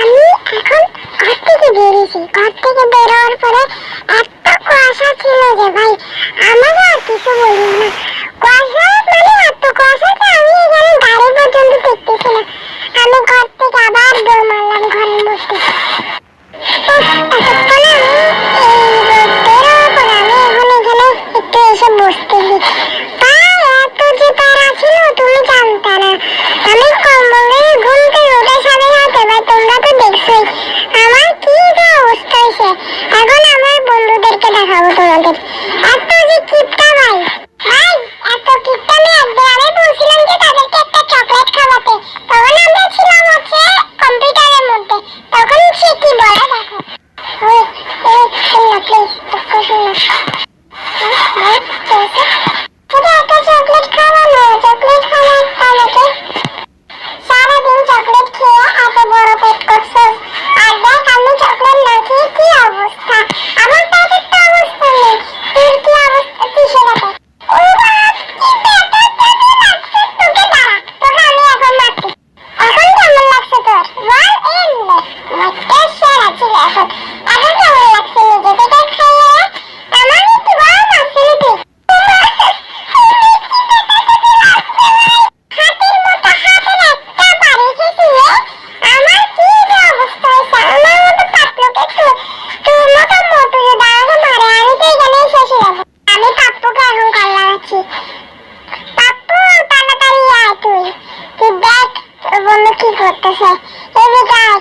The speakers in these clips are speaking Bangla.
আমি এখন ঘর থেকে বেরিয়েছি। ঘর থেকে বেরোয়ার পরে এত কুয়াশা ছিল যে ভাই আমাকে আর কিছু বলি না। কুয়াশা মানে এত কুয়াশা যে আমি এখানে গাড়ি পর্যন্ত দেখতেছি না। আমি ঘর থেকে আবার দৌড় মারলাম ঘরের মধ্যে। এতক্ষণ আমি এই বেরোয়ার পর আমি এখন এখানে একটু এসে বসতেছি। এত যে তারা ছিল তুমি জানতে না। আমি কম্বলে ঘুম থেকে উঠে সাথে সাথে ভাই তোমরা তো দেখছোই আমার কি যে অবস্থা হয়েছে। এখন আমার বন্ধুদেরকে দেখাবো তোমাদের। এত যে কিপটা ভাই ভাই এত কিপটা আমি একদিন আমি বলছিলাম যে তাদেরকে একটা চকলেট খাওয়াতে। তখন আমরা ছিলাম হচ্ছে কম্পিউটারের মধ্যে। তখন সে কি বলে দেখো। চকলেট খাওয়ানো চকলেট খাওয়ার আমাকে সারাদিন চকলেট খেয়ে এত বড় পেট করছো। আর দেখ আমি চকলেট না খেয়ে কি অবস্থা। আমার পেটের তো অবস্থা নেই। তোর কি অবস্থা তুই সেটা দেখ। ও বাপ কি পেটে লাগছে তোকে। দাঁড়া তোকে আমি এখন মারছি। এখন কেমন লাগছে তোর বল। এমনি মধ্যে সেরা ছিল। এখন এখন কেমন লাগছে নিজে থেকে খাইয়ে আমার কি বড় মারছিলি তুই। কি করতেছে এদিকে আয়।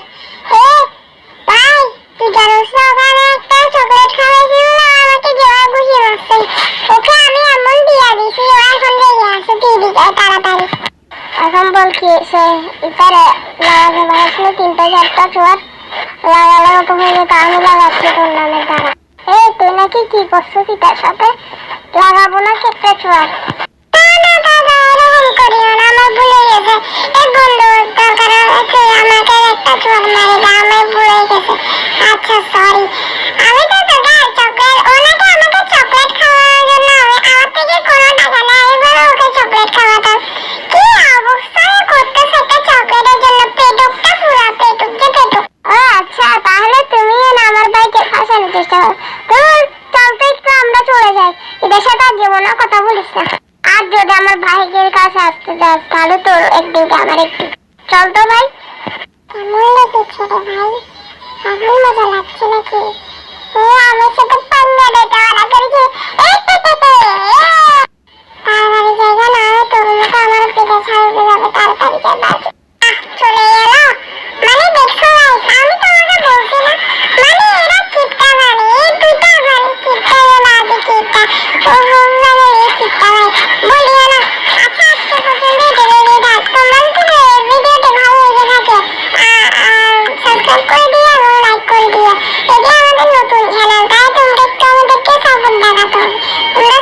ভাই তুই জানোস না ওখানে একটা চকলেট খাওয়াইছিল না আমাকে জোড়া খুশি মারছে। ওকে আমি এমন দিয়া দিছি ও এখন রেগে আছে। তুই দিকে তাড়াতাড়ি। এখন বল কি সে ইতারে লাগাতে লাগাচ্ছিল 3-4টা চোয়ার লাগালে তো হয়ে যেত। আমি লাগাচ্ছি তোর নামে। দাঁড়া তুই নাকি কি করছিস তার সাথে লাগাবো না কেটে চোয়ার। আচ্ছা সরি আমি তো তোকে চকলেট ওনাকে আমাকে চকলেট খাওয়ানোর জন্য আমার থেকে কোনো টাকা নেই। এবার ওকে চকলেট খাওয়াতাম। কি অবস্থা করতেছে একটা চকলেটের জন্য। পেটুকটা পুরা পেটুক যে পেটুক। ও আচ্ছা তাহলে তুমি আমার ভাইকে ফাঁসানোর চেষ্টা করো। চলতে একটু আমরা চলে যাই। এদের সাথে আর জীবনে কথা বলিস না। আর যদি আমার ভাইয়ের কাছে আসতে যাস তাহলে তোর একদিন আমার একটু চল তো ভাই। কেমন লেগেছে রে ভাই। এখন মজা লাগছে নাকি। ও আমার সাথে পাঙ্গা দিতে ওরা করেছে। তাড়াতাড়ি জায়গা না তোর মতো আমার পেটে ছাড়বে যাবে। তাড়াতাড়ি যাবে চলে গেল। মানে দেখছো গাইস আমি তোমাকে বলছি না মানে এরা কিপটা মানে এই দুটা মানে কিপটা বাদে কিপটা ও মানে এই কিপটা ভাই বলিও না। আচ্ছা আজকে পর্যন্ত ভিডিওটি থাক। তোমার যদি ভিডিওটি ভালো লেগে থাকে সাবস্ক্রাইব করে দিও এবং লাইক করে দিও। এটি আমাদের নতুন চ্যানেল তাই তোমরা একটু আমাদেরকে সাপোর্ট দেখাতে হবে। তোমরা